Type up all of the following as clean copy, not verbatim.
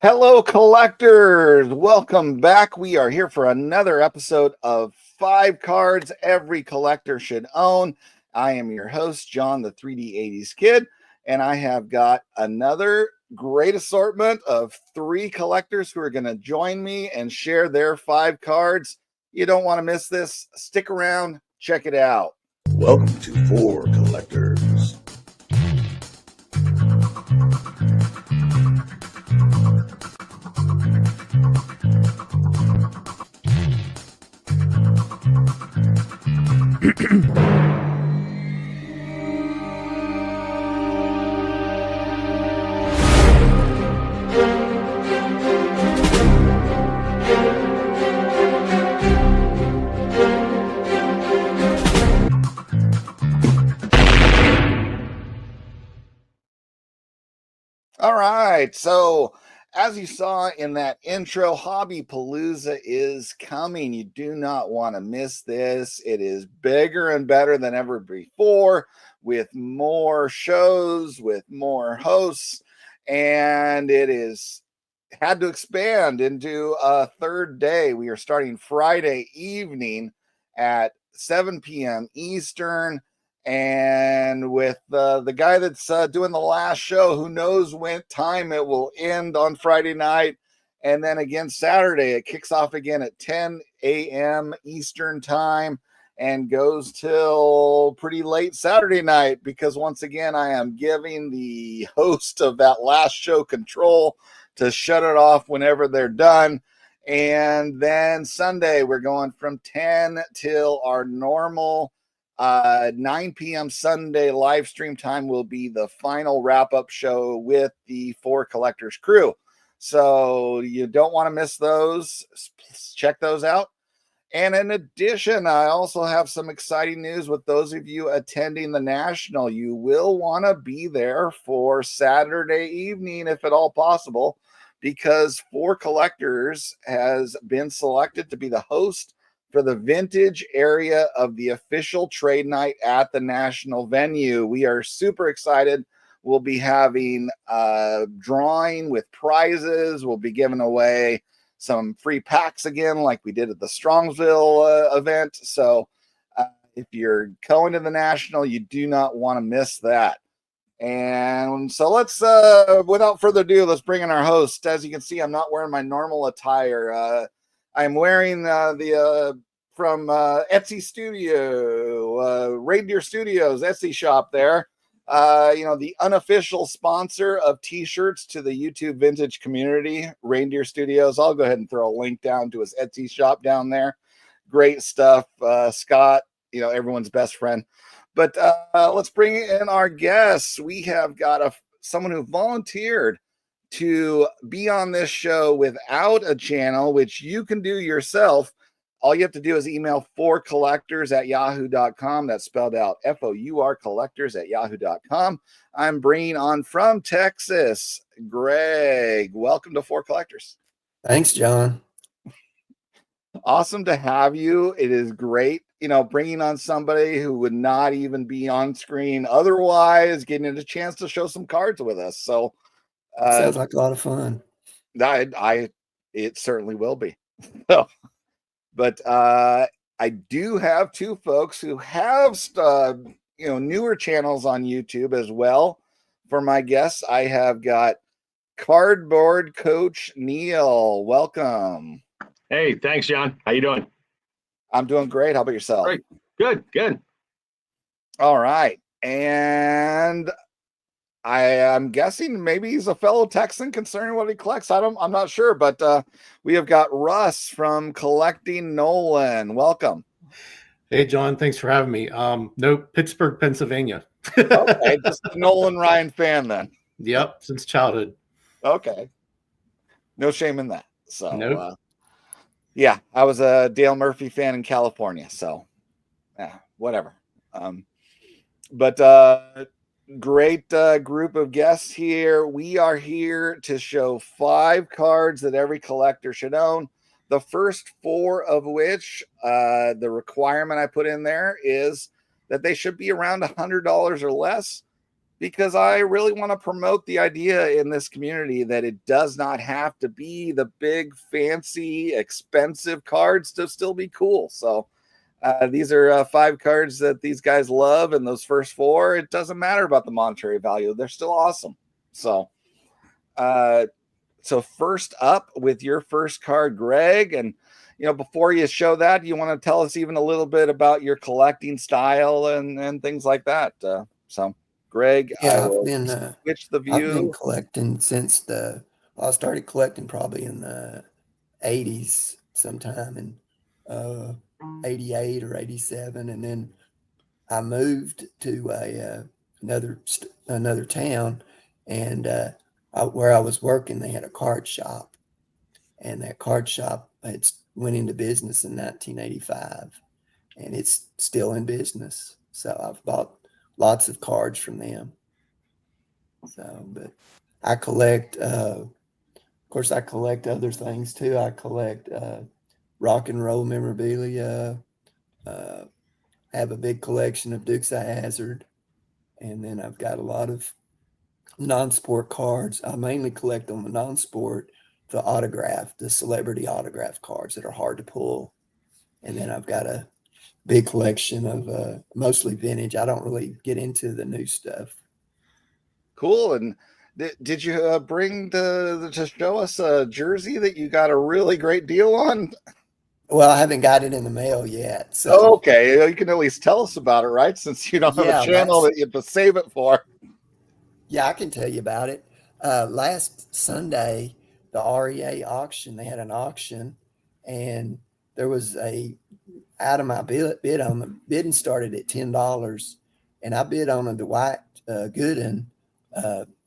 Hello, collectors. Welcome back. We are here for another episode of 5 cards every collector should own. I am your host, John, the 3D 80s Kid, and I have got another great assortment of 3 collectors who are going to join me and share their 5 cards. You don't want to miss this. Stick around, check it out. Welcome to 4 Collectors. All right. So, as you saw in that intro, Hobby Palooza is coming. You do not want to miss this. It is bigger and better than ever before, with more shows, with more hosts, and it is had to expand into a third day. We are starting Friday evening at 7 p.m. Eastern. And with the guy that's doing the last show, who knows when time it will end on Friday night. And then again, Saturday, it kicks off again at 10 a.m. Eastern time and goes till pretty late Saturday night, because once again, I am giving the host of that last show control to shut it off whenever they're done. And then Sunday, we're going from 10 till our normal 9 p.m. Sunday live stream time will be the final wrap-up show with the 4 Collectors crew. So you don't want to miss those. Check those out. And in addition, I also have some exciting news with those of you attending the National. You will want to be there for Saturday evening, if at all possible, because 4 Collectors has been selected to be the host for the vintage area of the official trade night at the National venue. We are super excited. We'll be having a drawing with prizes. We'll be giving away some free packs again, like we did at the Strongsville event. So if you're going to the National, you do not want to miss that. And so let's, without further ado, let's bring in our host. As you can see, I'm not wearing my normal attire. I'm wearing the from Etsy Studio, Reindeer Studios Etsy shop there. The unofficial sponsor of t-shirts to the YouTube vintage community, Reindeer Studios. I'll go ahead and throw a link down to his Etsy shop down there. Great stuff. Scott, everyone's best friend. But let's bring in our guests. We have got someone who volunteered to be on this show without a channel, which you can do yourself. All you have to do is email 4collectors@yahoo.com. That's spelled out FOUR collectors@yahoo.com. I'm bringing on from Texas, Greg. Welcome to 4 Collectors. Thanks, John. Awesome to have you. It is great, bringing on somebody who would not even be on screen otherwise, getting a chance to show some cards with us. So sounds like a lot of fun. It certainly will be. So, but I do have 2 folks who have newer channels on YouTube as well. For my guests, I have got Cardboard Coach Neal. Welcome. Hey, thanks, John. How you doing? I'm doing great. How about yourself? Great. Good. All right. And I'm guessing maybe he's a fellow Texan concerning what he collects. I'm not sure, but we have got Russ from Collecting Nolan. Welcome. Hey, John, thanks for having me. No, Pittsburgh, Pennsylvania. Okay, just a Nolan Ryan fan then. Yep, since childhood. Okay. No shame in that. So, nope. Yeah, I was a Dale Murphy fan in California, so whatever. But great group of guests here. We are here to show 5 cards that every collector should own. The first 4 of which, the requirement I put in there is that they should be around $100 or less. because I really want to promote the idea in this community that it does not have to be the big, fancy, expensive cards to still be cool. So these are 5 cards that these guys love, and those first 4, it doesn't matter about the monetary value; they're still awesome. So, so first up with your first card, Greg, and before you show that, you want to tell us even a little bit about your collecting style and things like that. So, Greg, I Yeah, will switch the I've been view. collecting since I started collecting probably in the 80s sometime in 88 or 87, and then I moved to another town, and where I was working, they had a card shop, and that card shop went into business in 1985, and it's still in business. So I've bought lots of cards from them. So, but I collect. Of course, I collect other things too. I collect rock and roll memorabilia. Have a big collection of Dukes of Hazzard, and then I've got a lot of non-sport cards. I mainly collect on the non-sport, the celebrity autograph cards that are hard to pull. And then I've got a big collection of mostly vintage. I don't really get into the new stuff. Cool. And did you bring to show us a jersey that you got a really great deal on? Well, I haven't got it in the mail yet. So Okay, you can at least tell us about it, right? Since you don't have a channel that you have to save it for. Yeah, I can tell you about it. Last Sunday, the REA auction, they had an auction, and there was a item I bid on. The bidding started at $10, and I bid on a Dwight Gooden.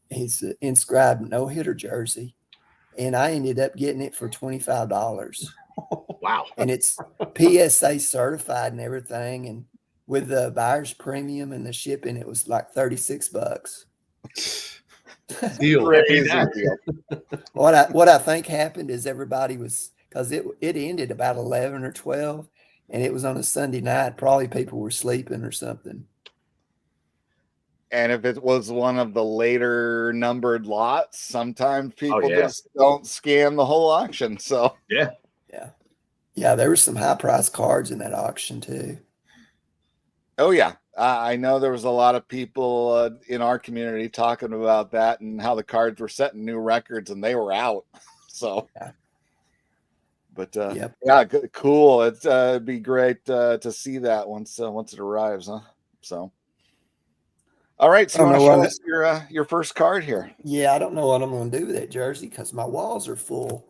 He's inscribed no-hitter jersey, and I ended up getting it for $25. Wow. And it's PSA certified and everything, and with the buyer's premium and the shipping, it was like $36. Deal. Crazy deal. What I think happened is everybody was, because it ended about 11 or 12, and it was on a Sunday night. Probably people were sleeping or something. And if it was one of the later numbered lots, sometimes people yeah. just don't scan the whole auction. So Yeah. There were some high price cards in that auction too. oh yeah, I know there was a lot of people in our community talking about that and how the cards were setting new records and they were out. So but yeah, cool. It'd be great to see that once it arrives, huh? So all right, so you want to show us your first card here? Yeah, I don't know what I'm going to do with that jersey because my walls are full.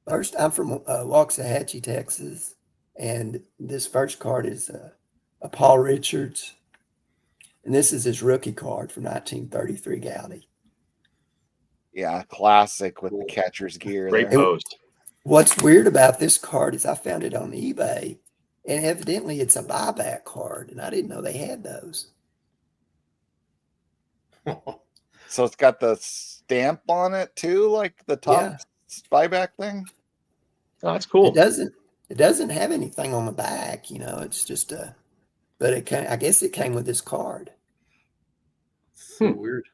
First, I'm from Waxahachie, Texas, and this first card is a Paul Richards, and this is his rookie card from 1933 Gowdy. Yeah, classic with the catcher's gear. Great pose. What's weird about this card is I found it on eBay, and evidently it's a buyback card, and I didn't know they had those. So it's got the stamp on it too, like the top buyback thing. Oh, that's cool. It doesn't have anything on the back, it's just but I guess it came with this card. So weird.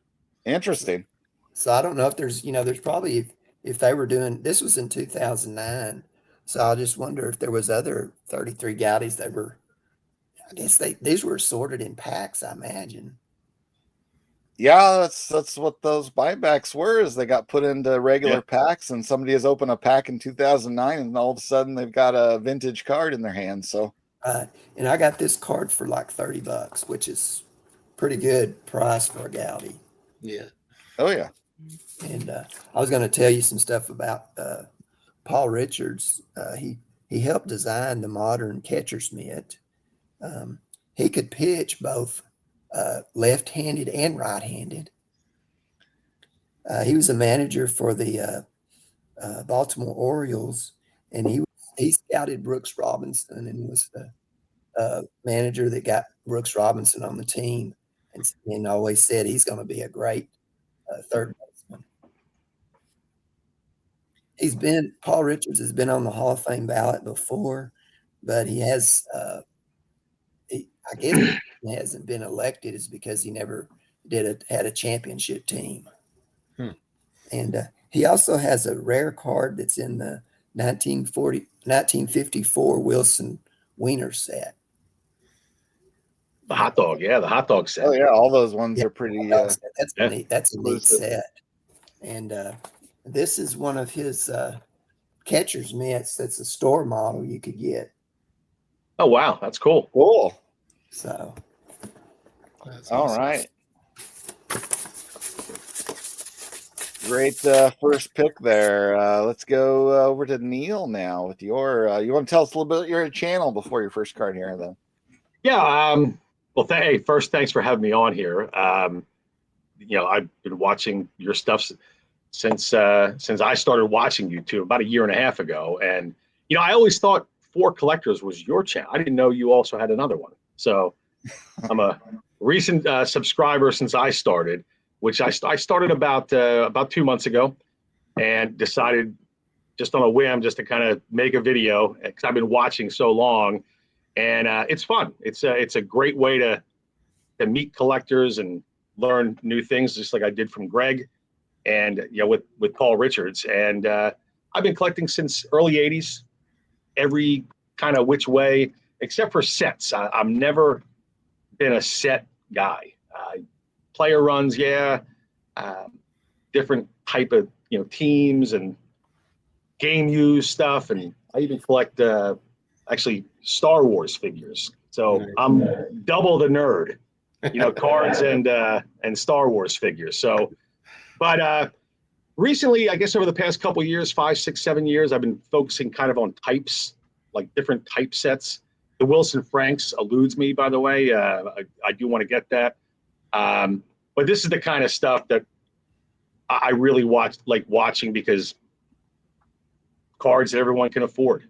Interesting. So I don't know if there's probably, if they were doing, this was in 2009. So I just wonder if there was other 33 Gowdies that were, I guess these were sorted in packs, I imagine. Yeah, that's what those buybacks were, is they got put into regular packs, and somebody has opened a pack in 2009 and all of a sudden they've got a vintage card in their hands. So and I got this card for like $30, which is pretty good price for a Gowdy. Yeah. Oh yeah. And I was going to tell you some stuff about Paul Richards. He helped design the modern catcher's mitt. He could pitch both left-handed and right-handed. He was a manager for the Baltimore Orioles, and he scouted Brooks Robinson and was the manager that got Brooks Robinson on the team, and always said he's going to be a great third baseman. Paul Richards has been on the Hall of Fame ballot before, but he has I guess he hasn't been elected is because he never had a championship team. And he also has a rare card that's in the 1954 Wilson Wiener set. The hot dog, yeah, the hot dog set. Oh yeah, all those ones are pretty. That's yeah. a neat Exclusive. set. And this is one of his catcher's mitts. That's a store model you could get. Oh wow, that's cool. Cool. So, That's All awesome. right. Great first pick there. Let's go over to Neal now with your. You want to tell us a little bit about your channel before your first card here, then? Yeah. Well, hey, first, thanks for having me on here. I've been watching your stuff since I started watching YouTube about 1.5 years ago, and I always thought For Collectors was your channel. I didn't know you also had another one. So I'm a recent subscriber since I started, which I started about 2 months ago, and decided just on a whim just to kind of make a video because I've been watching so long, and it's fun. It's a great way to meet collectors and learn new things, just like I did from Greg, and with Paul Richards. And I've been collecting since early '80s, every kind of which way except for sets. I've never been a set guy. Player runs, yeah, different type of teams and game use stuff, and I even collect actually Star Wars figures. So Nice. I'm double the nerd, cards and Star Wars figures. So, but recently, I guess over the past couple of years, 5, 6, 7 years, I've been focusing kind of on types, like different type sets. The Wilson Franks eludes me, by the way. I do want to get that. But this is the kind of stuff that I really like watching, because cards that everyone can afford.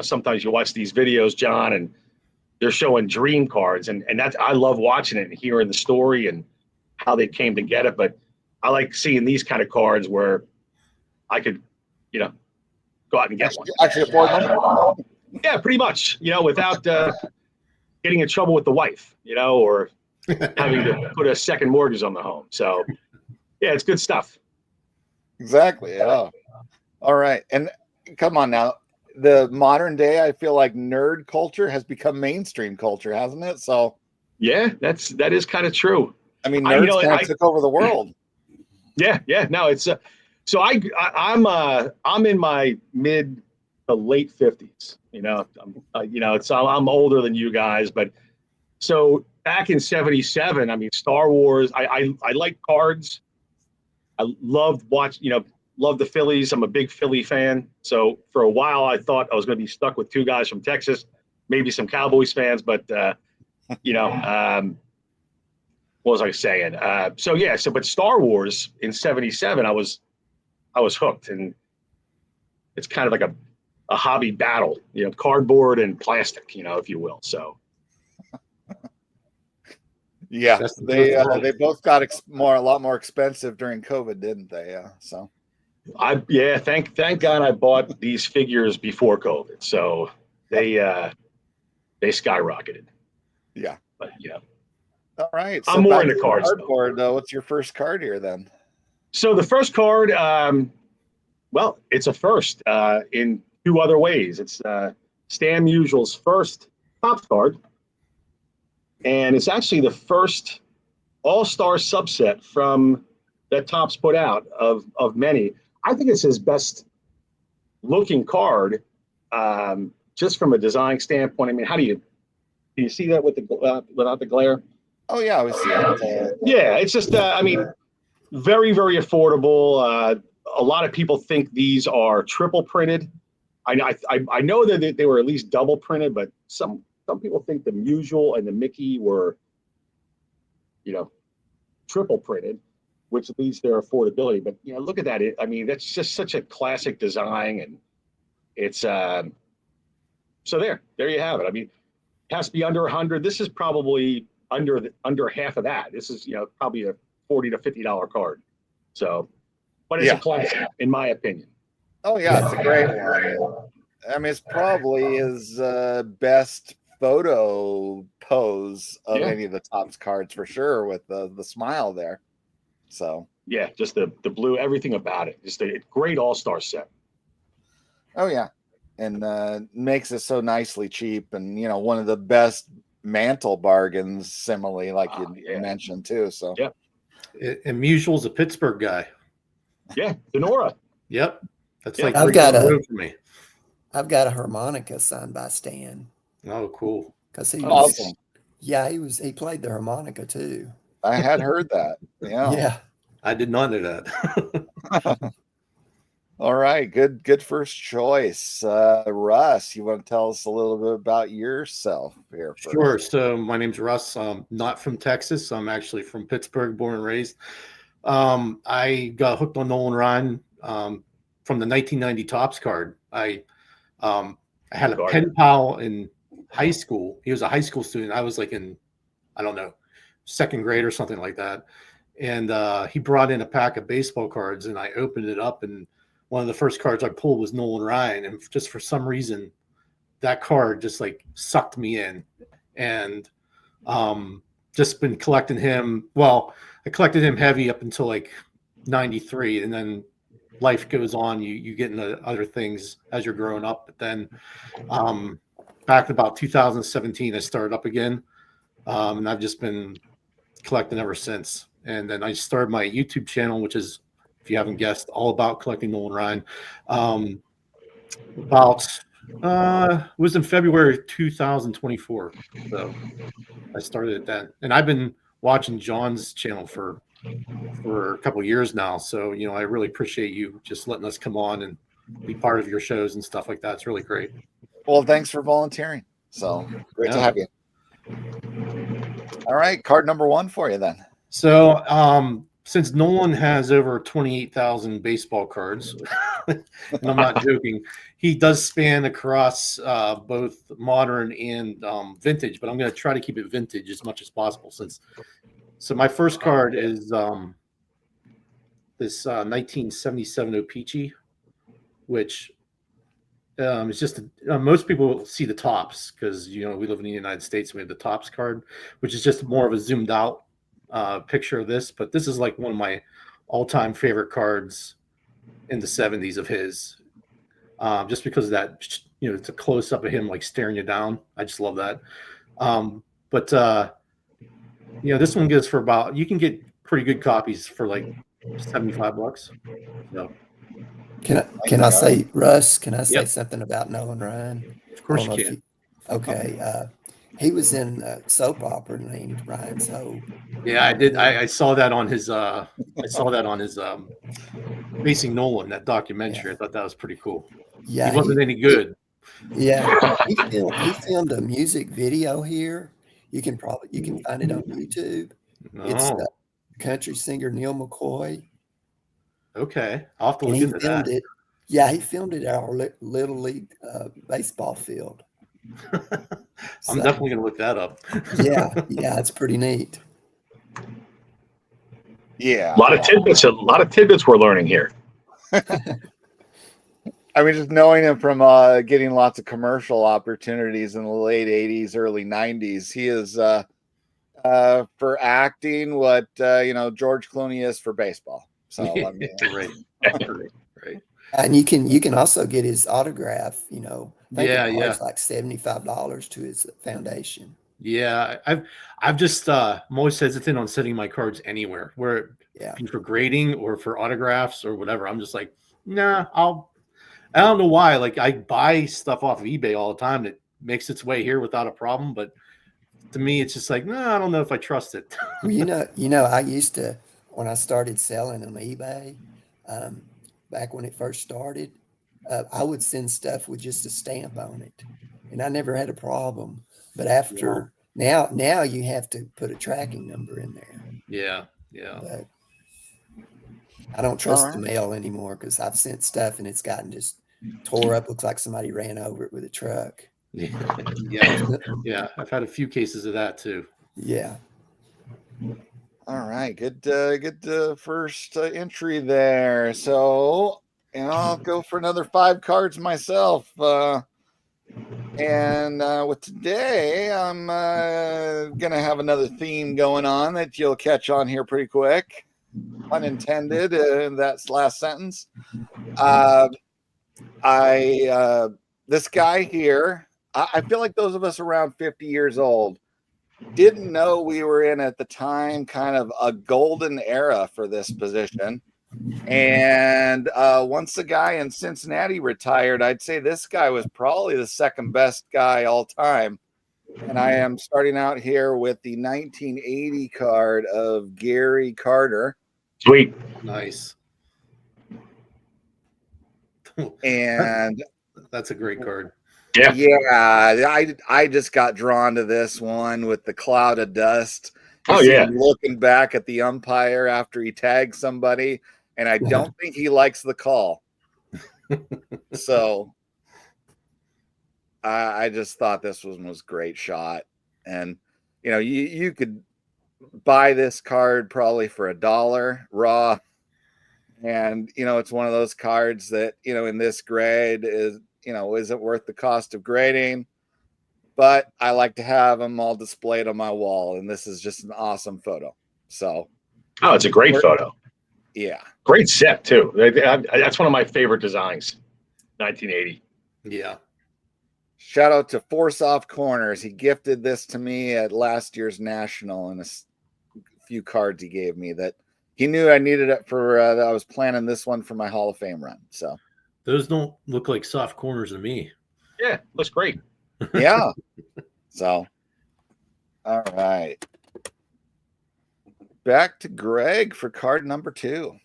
Sometimes you watch these videos, John, and they're showing dream cards, and that's, I love watching it and hearing the story and how they came to get it. But I like seeing these kind of cards where I could, go out and get one. Actually, afford them. Yeah, pretty much. Without getting in trouble with the wife, or having to put a second mortgage on the home. So, yeah, it's good stuff. Exactly. Yeah. All right, and come on now. The modern day, I feel like nerd culture has become mainstream culture, hasn't it? So, Yeah, that is kind of true. I mean, nerds kind of took over the world. Yeah. No, it's so I'm in my mid to late 50s. I'm older than you guys, but so back in '77, I mean, Star Wars. I like cards. I loved love the Phillies. I'm a big Philly fan. So for a while, I thought I was going to be stuck with 2 guys from Texas, maybe some Cowboys fans, but what was I saying? But Star Wars in '77, I was hooked, and it's kind of like a hobby battle, cardboard and plastic, if you will. So. Yeah, they both got a lot more expensive during COVID, didn't they? Yeah. So. Thank God I bought these figures before COVID, so they skyrocketed. Yeah. But All right. I'm more into cards. Cardboard, though. What's your first card here then? So the first card, well, it's a first in 2 other ways. It's Stan Musial's first Topps card, and it's actually the first All-Star subset from that Topps put out of many. I think it's his best looking card, just from a design standpoint. I mean, do you see that with without the glare? Oh yeah, I was seeing it. Yeah, it's just I mean, very, very affordable. A lot of people think these are triple printed. I know that they were at least double printed, but some people think the Musial and the Mickey were, triple printed, which leads to their affordability. But look at that. I mean, that's just such a classic design, and it's so there you have it. I mean, it has to be under 100. This is probably under half of that. This is probably a $40 to $50 card. So, but it's a classic in my opinion. Oh yeah, it's a great one. I mean, it's probably his best photo pose of Yeah. any of the Topps cards for sure with the smile there. So Yeah, just the blue, everything about it. Just a great all-star set. oh yeah, and makes it so nicely cheap, and one of the best mantle bargains, similarly, like you mentioned too. So yeah, And Musial's a Pittsburgh guy. yeah, Denora. Yep, that's Yeah. like I've right got down the a- road for me. I've got a harmonica signed by Stan Oh, cool. because he Oh, was, awesome. yeah, he played the harmonica too. I had heard that. Yeah. Yeah. I did not know that. All right, good first choice. Russ, you want to tell us a little bit about yourself here first? Sure. So my name's Russ. I'm not from Texas. I'm actually from Pittsburgh, born and raised. I got hooked on Nolan Ryan from the 1990 Topps card. I had a pen pal in high school. He was a high school student. I was like in, I don't know, second grade or something like that. And he brought in a pack of baseball cards, and I opened it up, and one of the first cards I pulled was Nolan Ryan. And just for some reason, that card just like sucked me in. And just been collecting him. Well, I collected him heavy up until like 93, and then life goes on. You get into other things as you're growing up. But then back in about 2017, I started up again, and I've just been collecting ever since. And then I started my YouTube channel, which is, if you haven't guessed, all about collecting Nolan Ryan. It was in February 2024. So I started it then, and I've been watching John's channel for a couple of years now. So I really appreciate you just letting us come on and be part of your shows and stuff like that. It's really great. Well, thanks for volunteering. So great to have you. All right, card number one for you then. So since Nolan has over 28,000 baseball cards, and I'm not joking, he does span across both modern and vintage, but I'm going to try to keep it vintage as much as possible. So my first card is this 1977 O-Pee-Chee, which is just most people see the Topps because we live in the United States and we have the Topps card, which is just more of a zoomed out picture of this. But this is like one of my all-time favorite cards in the 70s of his, just because of that, it's a close-up of him like staring you down. I just love that. But this one gets for about, you can get pretty good copies for like $75. So Can I say, Russ? Can I say Yep. something about Nolan Ryan? Of course you can. Okay. He was in a soap opera named Ryan's Hope. Yeah, I did. I saw that on his. I saw that on his Facing Nolan, that documentary. Yeah. I thought that was pretty cool. Yeah, he wasn't any good. He filmed a music video here. You can find it on YouTube. It's country singer Neal McCoy. Okay, I'll have to And look he into filmed that. it. Yeah, he filmed it at our little league baseball field. I'm definitely gonna look that up. yeah, it's pretty neat. Yeah, a lot of tidbits we're learning here. I mean, just knowing him from getting lots of commercial opportunities in the late 80s, early 90s, he is for acting what George Clooney is for baseball. So I mean, right. And you can also get his autograph. I think Yeah. it's like $75 to his foundation. Yeah, I'm always hesitant on sending my cards anywhere, where for grading or for autographs or whatever. I'm just like, nah, I don't know why. Like, I buy stuff off of eBay all the time that makes its way here without a problem, but to me, it's just like, no, I don't know if I trust it. Well, I used to, when I started selling on eBay, back when it first started, I would send stuff with just a stamp on it, and I never had a problem. But after now you have to put a tracking number in there. Yeah. But I don't trust the mail anymore because I've sent stuff and it's gotten just tore up. Looks like somebody ran over it with a truck. Yeah. I've had a few cases of that too. Yeah. All right, good first entry there. So, I'll go for another 5 cards myself. And with today, I'm going to have another theme going on that you'll catch on here pretty quick. Unintended, that's last sentence. This guy here, I feel like those of us around 50 years old didn't know we were in at the time kind of a golden era for this position. And once the guy in Cincinnati retired, I'd say this guy was probably the second best guy all time. And I am starting out here with the 1980 card of Gary Carter. Sweet. Nice. And that's a great card. Yeah, I just got drawn to this one with the cloud of dust. Looking back at the umpire after he tags somebody, and I don't think he likes the call. So I just thought this one was a great shot. And you could buy this card probably for $1 raw. And it's one of those cards that in this grade isn't worth the cost of grading, but I like to have them all displayed on my wall, and this is just an awesome photo. So, it's a great photo. Yeah, great set too. That's one of my favorite designs. 1980. Yeah. Shout out to Force Off Corners. He gifted this to me at last year's National, and a few cards he gave me that he knew I needed it for. I was planning this one for my Hall of Fame run. So. Those don't look like soft corners to me. Yeah, looks great. Yeah. So, all right. Back to Greg for card number 2.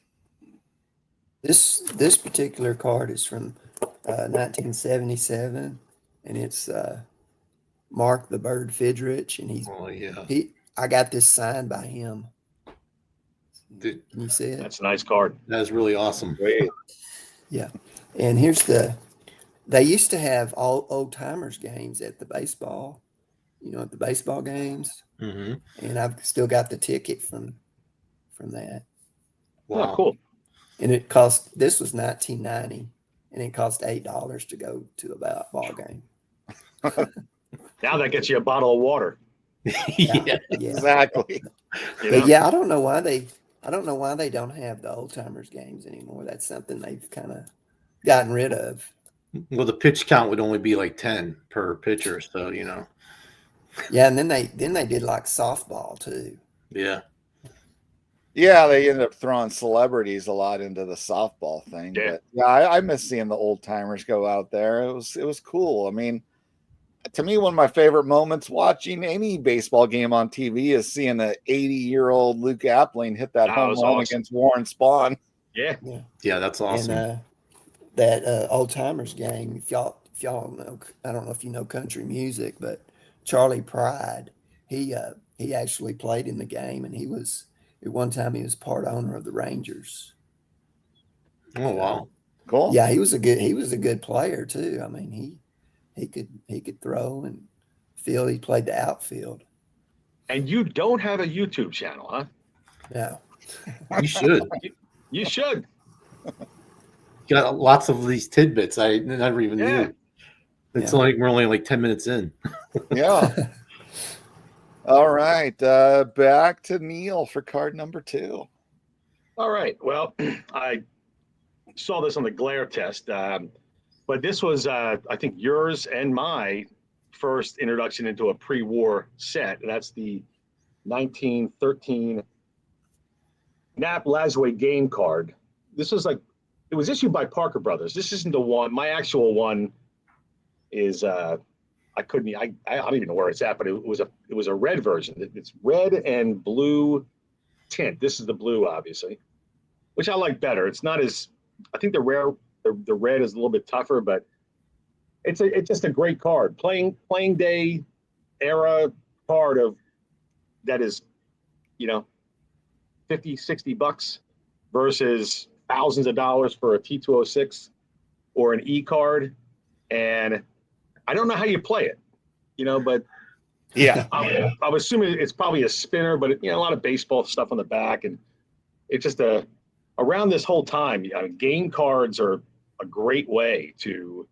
This particular card is from 1977, and it's Mark the Bird Fidrich, and I got this signed by him. Can you see it? That's a nice card. That's really awesome. Great. Yeah. And they used to have all old timers games at the baseball, at the baseball games. Mm-hmm. And I've still got the ticket from that. Wow. Oh, cool. And this was 1990, and it cost $8 to go to a ball game. Now that gets you a bottle of water. Yeah, exactly. But yeah, I don't know why they don't have the old timers games anymore. That's something they've kind of gotten rid of. Well, the pitch count would only be like 10 per pitcher, so Yeah, and then they did like softball too. Yeah. Yeah, they ended up throwing celebrities a lot into the softball thing. Yeah. But yeah, I miss seeing the old timers go out there. It was cool. I mean, to me, one of my favorite moments watching any baseball game on TV is seeing an 80-year-old Luke Appling hit that home run against Warren Spahn. Yeah, that's awesome. And that old timers game, if y'all know, I don't know if you know country music, but Charlie Pride, he actually played in the game, and at one time he was part owner of the Rangers. Oh wow, cool. Yeah, he was a good player too. I mean, he could throw and field. He played the outfield. And you don't have a YouTube channel, huh? No. You should. You should. Got lots of these tidbits I never even knew. It's like we're only like 10 minutes in. Yeah. All right. Back to Neal for card number 2. All right. Well, I saw this on the glare test, but this was, I think, yours and my first introduction into a pre-war set. That's the 1913 Nap Lazois game card. This was it was issued by Parker Brothers. This isn't the one. My actual one is I don't even know where it's at, but it was a red version. It's red and blue tint. This is the blue, obviously, which I like better. It's not as, I think the red is a little bit tougher, but it's just a great card. Playing day era card that is, $50, $60 versus thousands of dollars for a T206 or an E card. And I don't know how you play it, but yeah, I'm assuming it's probably a spinner, but a lot of baseball stuff on the back. And it's just around this whole time, game cards are a great way to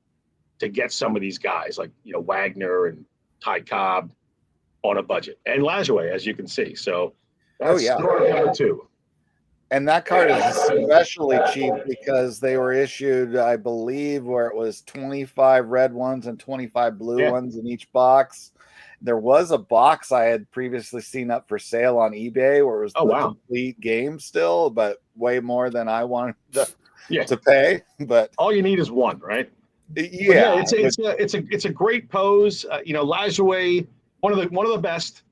to get some of these guys like, Wagner and Ty Cobb on a budget, and Lajoie, as you can see. So that's card number 2. And that card is especially cheap because they were issued, I believe, where it was 25 red ones and 25 blue ones in each box. There was a box I had previously seen up for sale on eBay where it was the complete game still, but way more than I wanted to pay. But all you need is one, right? Yeah, it's a great pose. Lajoie, one of the best,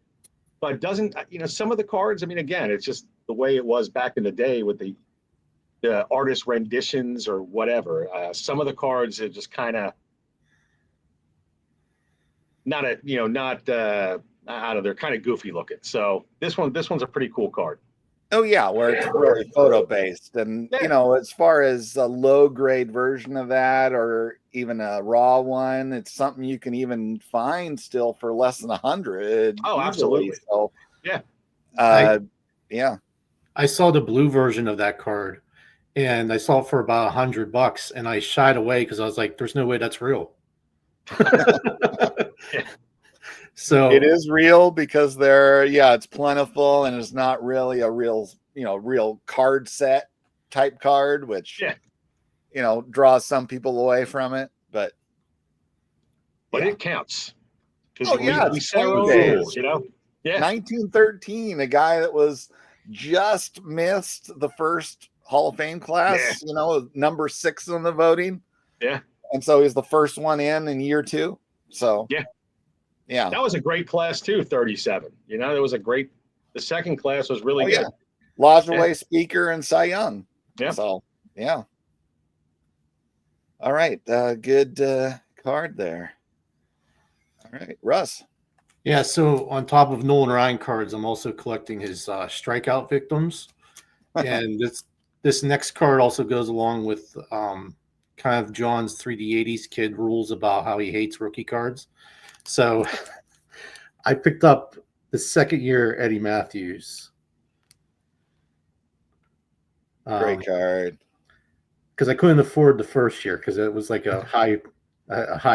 but doesn't, some of the cards. I mean, again, it's just the way it was back in the day with the artist renditions or whatever. Some of the cards are just kind of not I don't know, they're kind of goofy looking. So this one's a pretty cool card. Oh yeah, where it's really photo based, and as far as a low grade version of that, or even a raw one, it's something you can even find still for less than 100. Oh, easily. absolutely. So I saw the blue version of that card, and I saw it for about $100, and I shied away because I was like, "There's no way that's real." So it is real because it's plentiful and it's not really a real card set type card, which draws some people away from it, but it counts. We set our own rules, 1913, a guy that was just missed the first Hall of Fame class, number 6 in the voting. Yeah. And so he's the first one in year 2. So yeah, that was a great class too. 37. There was the second class was really good. Lajoie, Speaker, and Cy Young. Yeah. So all right, good card there. All right, Russ. Yeah. So on top of Nolan Ryan cards, I'm also collecting his strikeout victims, and this next card also goes along with kind of John's 3D80s kid rules about how he hates rookie cards. So I picked up the second year Eddie Matthews. Great card. Because I couldn't afford the first year because it was like a high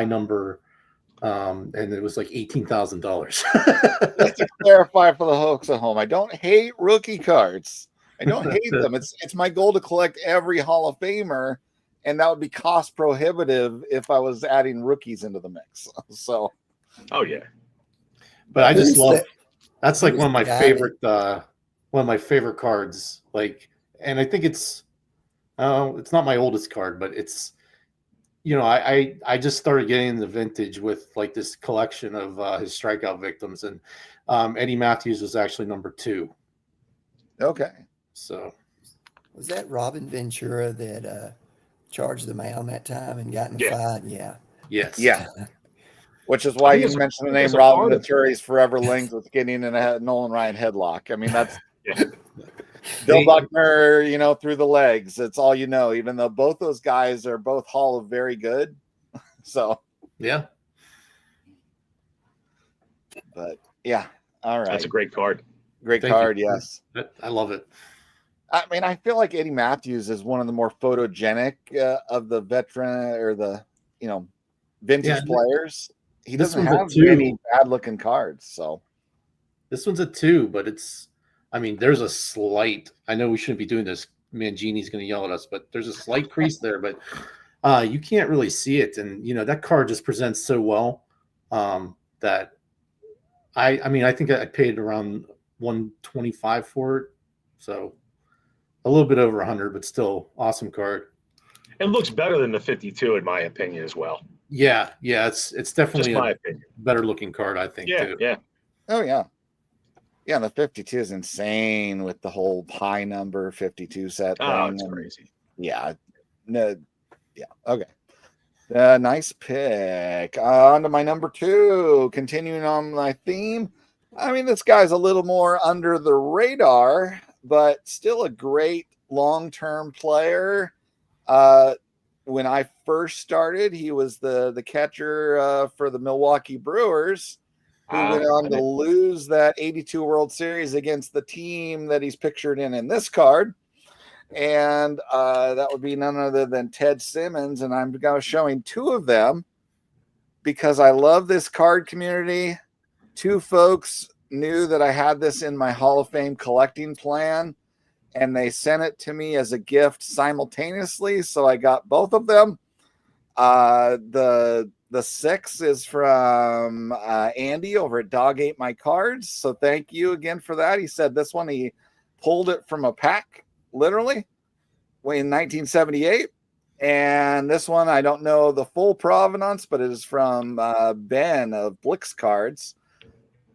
number, and it was like $18,000. Just to clarify for the folks at home, I don't hate rookie cards. I don't hate them. It's my goal to collect every Hall of Famer, and that would be cost prohibitive if I was adding rookies into the mix. So. Oh yeah, but I just love that's like one of my favorite cards. Like, and I think it's not my oldest card, but it's I just started getting the vintage with like this collection of his strikeout victims, and Eddie Matthews was actually number 2. Okay, so was that Robin Ventura that charged the mound that time and got in a fight? Yes. Which is why you mentioned the name Robin Ventura is forever linked with getting in a Nolan Ryan headlock. I mean, that's Bill Buckner, through the legs. That's all even though both those guys are both Hall of Very Good. So, yeah. But, all right. That's a great card. Great card, yes. I love it. I mean, I feel like Eddie Matthews is one of the more photogenic of the veteran or the, vintage players. He doesn't have many bad-looking cards, so. This one's a 2, but there's a slight. I know we shouldn't be doing this. Mangini's going to yell at us, but there's a slight crease there, but you can't really see it, and that card just presents so well that I think I paid around $125 for it, so a little bit over 100, but still awesome card. It looks better than the 52, in my opinion, as well. Yeah, it's definitely a better looking card, I think. Too. Yeah. Oh yeah. Yeah, the 52 is insane with the whole high number 52 set thing. Oh, it's crazy. Yeah. No. Yeah. Okay. Nice pick. On to my number 2. Continuing on my theme. I mean, this guy's a little more under the radar, but still a great long-term player. When I first started, he was the catcher for the Milwaukee Brewers, who went on to lose that 82 World Series against the team that he's pictured in this card. And that would be none other than Ted Simmons. And I'm showing 2 of them because I love this card community. 2 folks knew that I had this in my Hall of Fame collecting plan, and they sent it to me as a gift simultaneously. So I got both of them. The 6 is from Andy over at Dog Ate My Cards. So thank you again for that. He said this one, he pulled it from a pack, literally, in 1978. And this one, I don't know the full provenance, but it is from Ben of Blix Cards,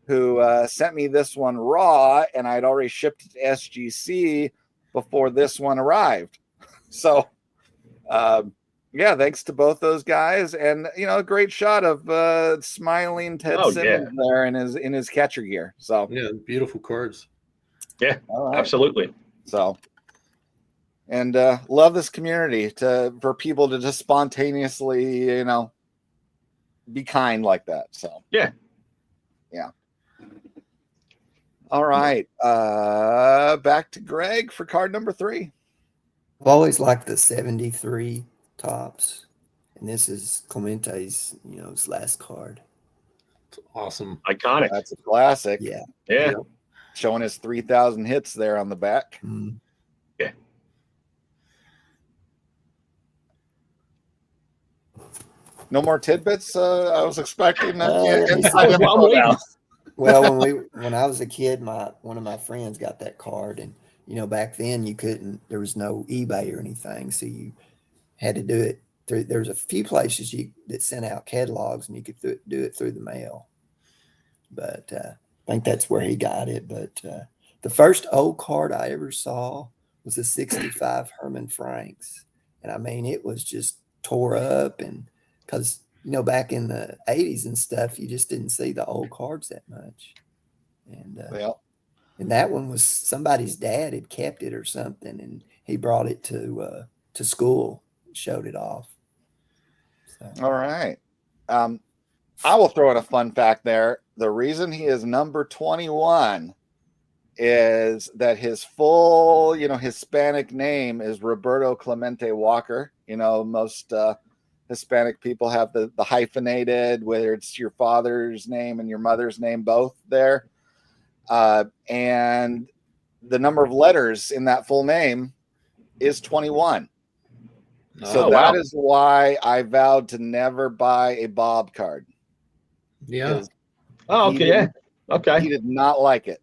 who sent me this one raw, and I'd already shipped it to SGC before this one arrived. So, yeah, thanks to both those guys, and a great shot of smiling Ted Simmons there in his catcher gear. So yeah, beautiful cards. Yeah, right. Absolutely. So, and love this community for people to just spontaneously, be kind like that. So yeah. All right, back to Greg for card number 3. I've always liked the 73 tops, and this is Clemente's, his last card. It's awesome. Iconic. That's a classic. Yeah. Yeah. Showing his 3,000 hits there on the back. Mm. Yeah. No more tidbits. I was expecting that. I'm waiting. Well, when I was a kid, one of my friends got that card, and back then there was no eBay or anything, so you had to do it through. There was a few places that sent out catalogs, and you could do it through the mail. But I think that's where he got it. But the first old card I ever saw was a 65 Herman Franks, and I mean it was just tore up, and because back in the 80s and stuff, you just didn't see the old cards that much. And and that one was somebody's dad had kept it or something, and he brought it to school, showed it off. So. All right. I will throw in a fun fact there. The reason he is number 21 is that his full, Hispanic name is Roberto Clemente Walker. Most Hispanic people have the hyphenated, whether it's your father's name and your mother's name, both there. And the number of letters in that full name is 21. So that is why I vowed to never buy a Bob card. Yeah. Oh, okay. Yeah. Okay. He did not like it.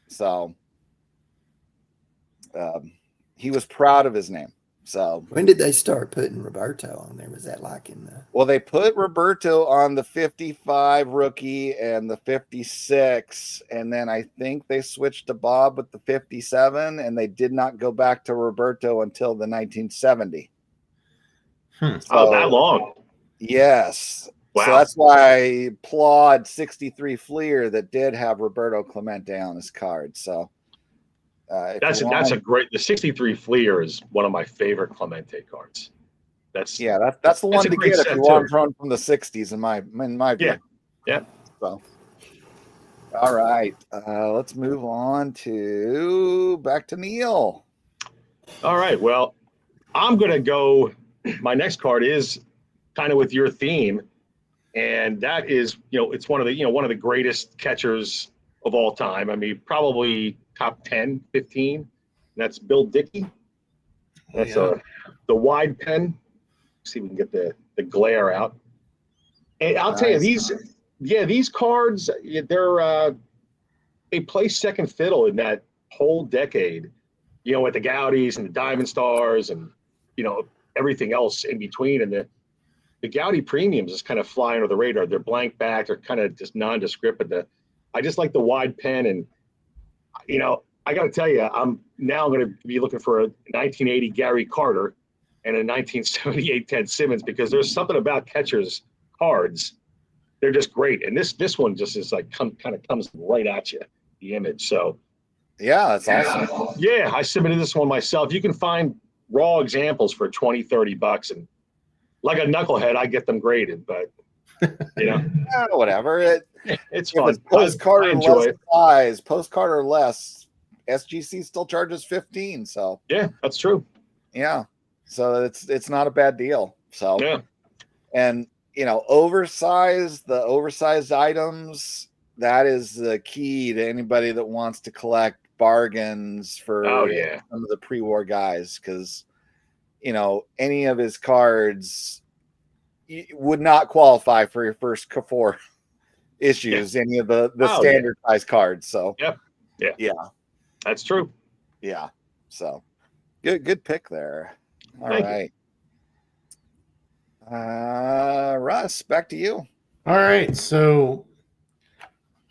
So he was proud of his name. So when did they start putting Roberto on there? Was that like in the? Well, they put Roberto on the 55 rookie and the 56, and then I think they switched to Bob with the 57, and they did not go back to Roberto until the 1970. So, that long? Yes. Wow. So that's why I applaud 63 Fleer that did have Roberto Clemente on his card. So that's a great. The 63 Fleer is one of my favorite Clemente cards. That's the one to get if you want one from the 60s in my view. Yeah. So all right, let's move on to back to Neal. All right. Well, I'm gonna go. My next card is kind of with your theme, and that is, it's one of the greatest catchers of all time. I mean, probably top 10, 15. And that's Bill Dickey. That's the wide pen. See if we can get the glare out. And I'll tell you, these cards, they play second fiddle in that whole decade, with the Gaudis and the Diamond Stars and, everything else in between. And the Gaudi premiums is kind of fly under the radar. They're blank back. They're kind of just nondescript. But I just like the wide pen. And, I got to tell you, I'm now going to be looking for a 1980 Gary Carter and a 1978 Ted Simmons, because there's something about catchers cards. They're just great. And this one just is like kind of comes right at you, the image. So yeah, that's awesome. Yeah, I submitted this one myself. You can find raw examples for $20-$30, and like a knucklehead, I get them graded, but whatever. It's fun. It's postcard or less size, postcard or less, SGC still charges $15. So yeah, that's true. Yeah. So it's not a bad deal. So yeah. And the oversized items, that is the key to anybody that wants to collect bargains Oh for yeah. some of the pre-war guys, because any of his cards would not qualify for your first four issues, any of the Oh, yeah. standard size cards. So Yep. Yeah. Yeah. That's true. Yeah. So good pick there. All Thank right. Russ, back to you. All right, so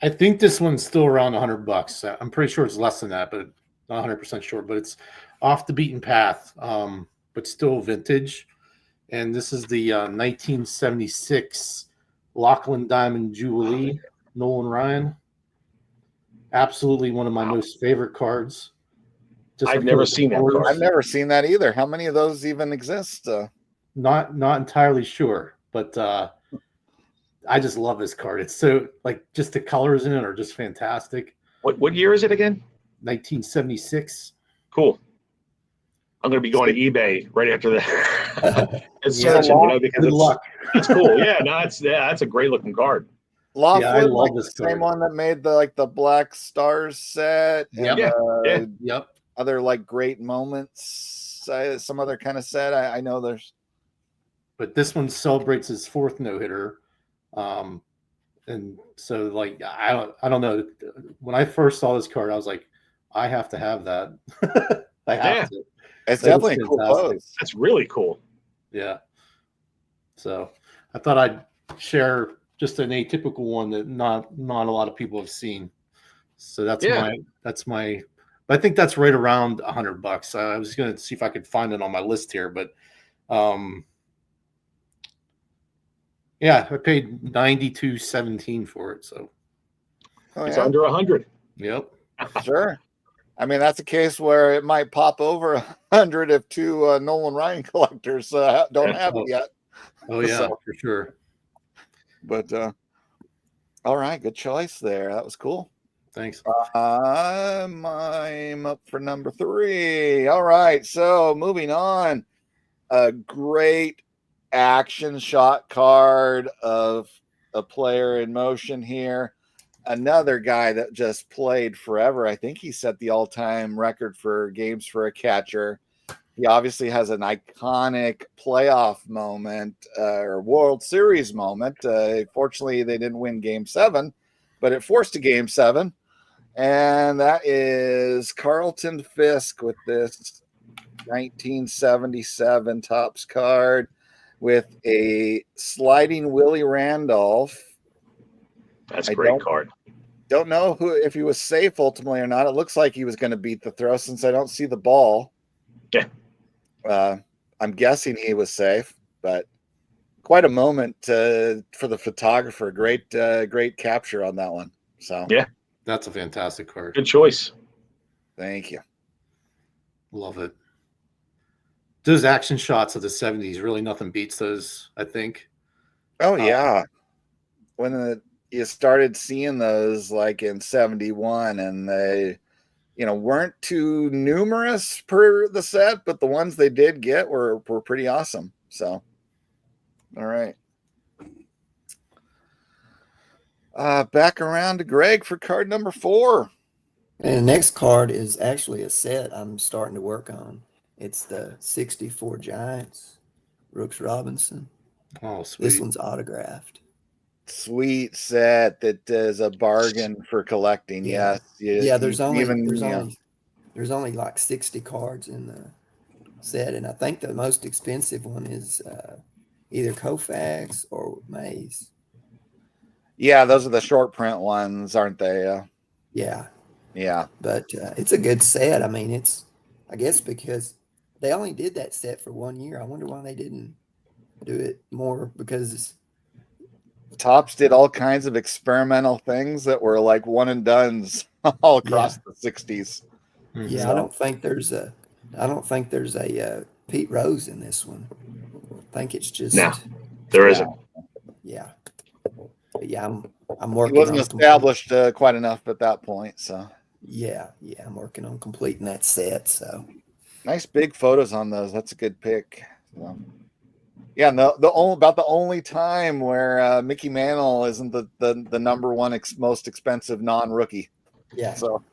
I think this one's still around $100. I'm pretty sure it's less than that, but not 100% sure. But it's off the beaten path, but still vintage. And this is the 1976 Lachlan Diamond Jubilee, Nolan Ryan. Absolutely one of my most favorite cards. I've never seen that card. I've never seen that either. How many of those even exist? Not entirely sure, but I just love this card. It's so just the colors in it are just fantastic. What year is it again? 1976. Cool. I'm going to be going to eBay right after that. And Yeah, searching, because good luck. It's cool. Yeah, no, that's a great looking card. Laughlin, I love this the same card. one that made the Black Stars set, and Yep. other great moments. Some other kind of set. I know there's, but this one celebrates his fourth no-hitter. And so I don't know. When I first saw this card, I was like, I have to have that. I have to. It's definitely a cool pose. That's really cool. Yeah. So I thought I'd share just an atypical one that not a lot of people have seen. So that's my. I think that's right around $100. I was going to see if I could find it on my list here, but yeah, I paid $92.17 for it. So it's under 100. Yep. Sure. I mean, that's a case where it might pop over 100 if two Nolan Ryan collectors don't have it yet. Oh yeah, for sure. But all right, good choice there. That was cool. Thanks. I'm up for number 3. All right, so moving on. A great action shot card of a player in motion here. Another guy that just played forever. I think he set the all-time record for games for a catcher. He obviously has an iconic playoff moment or World Series moment. Fortunately, they didn't win Game 7, but it forced a Game 7. And that is Carlton Fisk with this 1977 Topps card with a sliding Willie Randolph. That's a great card. Don't know if he was safe ultimately or not. It looks like he was going to beat the throw since I don't see the ball. Yeah. I'm guessing he was safe, but quite a moment for the photographer. Great capture on that one. So yeah, that's a fantastic card. Good choice. Thank you. Love it. Those action shots of the 70s, really nothing beats those, I think. Oh yeah. When you started seeing those in 71, and they weren't too numerous per the set, but the ones they did get were pretty awesome. So all right, back around to Greg for card number 4. And the next card is actually a set I'm starting to work on. It's the 64 Giants, Brooks Robinson. Oh, sweet. This one's autographed. Sweet set that is a bargain for collecting. Yeah. Yes. There's only like 60 cards in the set, and I think the most expensive one is either Koufax or Mays. Yeah, those are the short print ones, aren't they? Yeah. But it's a good set. I mean, I guess because they only did that set for 1 year. I wonder why they didn't do it more, because Topps did all kinds of experimental things that were like one and dones all across the 60s. Yeah, so. I don't think there's a Pete Rose in this one. I think it's just there isn't. Yeah. But yeah, I'm working. He wasn't established quite enough at that point, so yeah, I'm working on completing that set. So nice big photos on those. That's a good pick. So. Yeah, about the only time where Mickey Mantle isn't the number one most expensive non-rookie. Yeah. So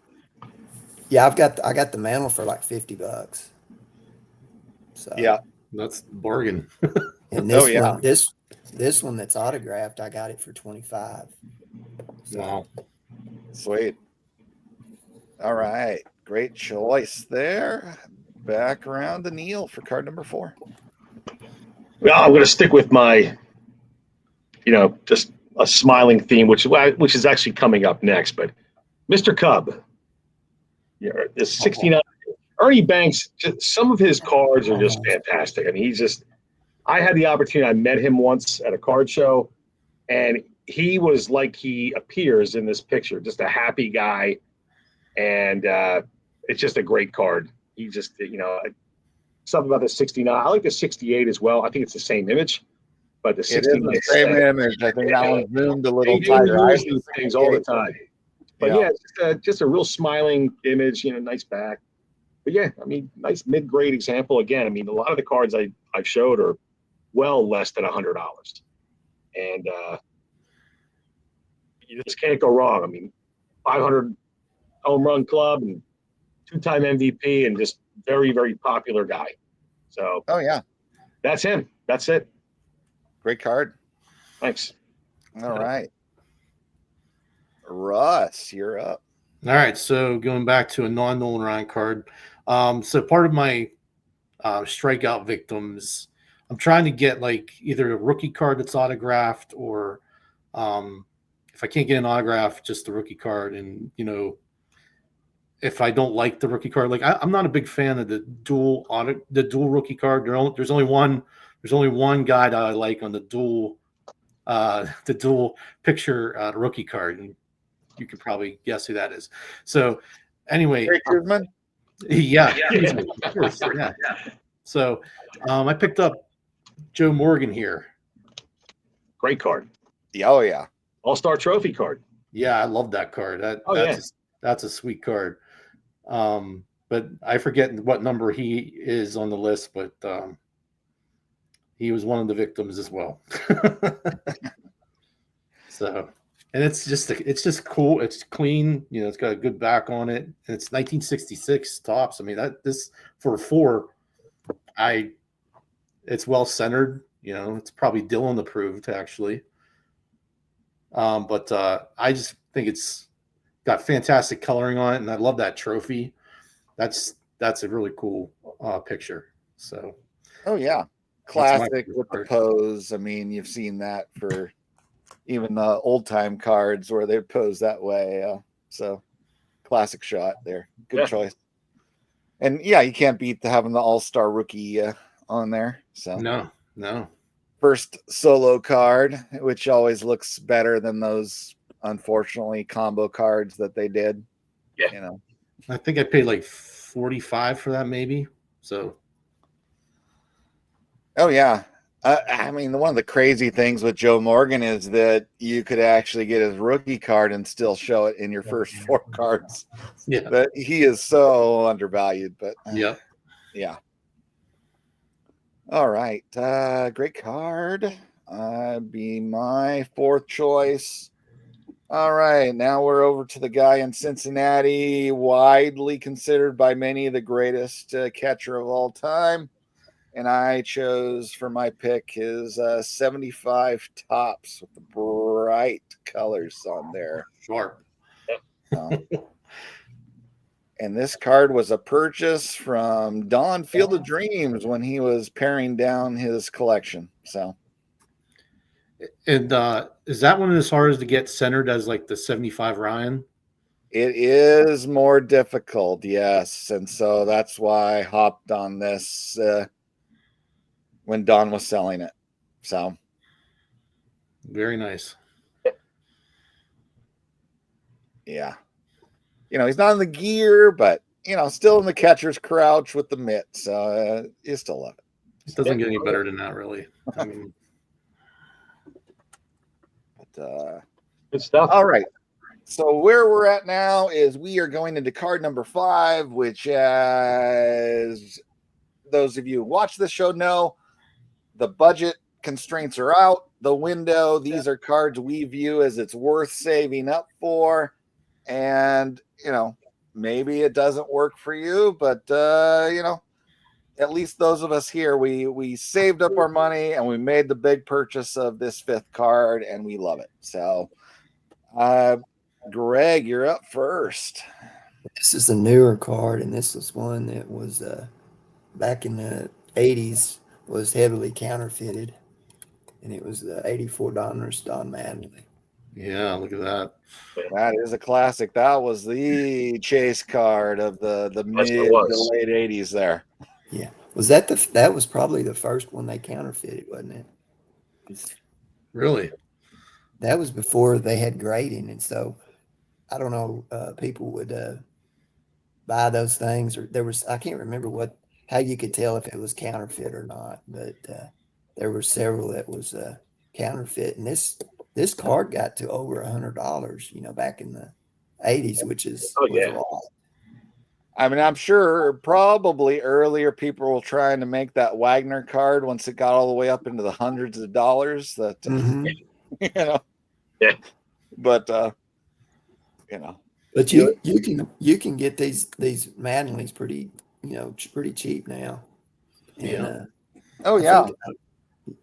Yeah, I got the mantle for like $50. So yeah. That's bargain. and Oh this yeah. one, this one that's autographed, I got it for 25. So Wow. Sweet. All right. Great choice there. Back around to Neal for card number 4. Well, I'm going to stick with my, just a smiling theme, which is actually coming up next. But Mr. Cub, is 69. Ernie Banks, just, some of his cards are just fantastic. I mean, I had the opportunity, I met him once at a card show, and he was like he appears in this picture, just a happy guy. And it's just a great card. He just, something about the 69. I like the 68 as well. I think it's the same image, but the It is 69. the same image. I think that one zoomed a little They tighter. I use these things all the time. But yeah, it's just a real smiling image, nice back. But yeah, I mean, nice mid-grade example. Again, I mean, a lot of the cards I've showed are well less than $100. And you just can't go wrong. I mean, 500 home run club and 2-time MVP and just very, very popular guy. So Oh yeah. that's him. That's it. Great card. Thanks. All right. Russ, you're up. All right, so going back to a non-Nolan Ryan card. So part of my strikeout victims, I'm trying to get like either a rookie card that's autographed or if I can't get an autograph, just the rookie card. And if I don't like the rookie card, like I'm not a big fan of the dual rookie card. There's only one guy that I like on the dual picture rookie card, and you could probably guess who that is. So anyway, Great Kuzman. yeah, of course, yeah. So I picked up Joe Morgan here. Great card. Yeah, oh yeah. All-Star Trophy card. Yeah, I love that card. That's a sweet card. But I forget what number he is on the list, but he was one of the victims as well. So, and it's just cool. It's clean. It's got a good back on it, and it's 1966 tops. I mean, this for a 4, it's well centered. It's probably Dylan approved actually. But I just think it's got fantastic coloring on it, and I love that trophy. That's a really cool picture. So, oh yeah, classic with the pose. I mean, you've seen that for even the old time cards where they pose that way. So, classic shot there. Good choice. And yeah, you can't beat having the all-star rookie on there. So no. First solo card, which always looks better than those unfortunately combo cards that they did. Yeah. I think I paid like $45 for that, maybe. So. Oh yeah. I mean, one of the crazy things with Joe Morgan is that you could actually get his rookie card and still show it in your first 4 cards. Yeah. But he is so undervalued. But yeah. All right. Great card. Be my 4th choice. All right. Now we're over to the guy in Cincinnati, widely considered by many the greatest catcher of all time. And I chose for my pick his 75 tops with the bright colors on there. Sharp. And this card was a purchase from Don Field of Dreams when he was paring down his collection. So, and is that one as hard as to get centered as like the 75 Ryan? It is more difficult, yes. And so that's why I hopped on this when Don was selling it. So, very nice. Yeah. He's not in the gear, but, still in the catcher's crouch with the mitt. So you still love it. It doesn't get any better than that, really. I mean, good stuff. All right. So where we're at now is we are going into card number 5, which, as those of you who watch this show know, the budget constraints are out the window. These are cards we view as it's worth saving up for. And, maybe it doesn't work for you, but, at least those of us here, we saved up our money and we made the big purchase of this 5th card and we love it. So, Greg, you're up first. This is a newer card, and this was one that was back in the 80s, was heavily counterfeited, and it was the 84 Don Mattingly. Yeah, look at that. That is a classic. That was the chase card of the mid to late 80s there. Yeah. Was that that was probably the first one they counterfeited, wasn't it? Really? That was before they had grading, and so I don't know, people would buy those things, or I can't remember how you could tell if it was counterfeit or not, but there were several that was counterfeit, and this card got to over $100, back in the 80s, which is a lot. I mean, I'm sure probably earlier people were trying to make that Wagner card once it got all the way up into the hundreds of dollars. That yeah, but But you can get these Mattingly's pretty cheap now. And,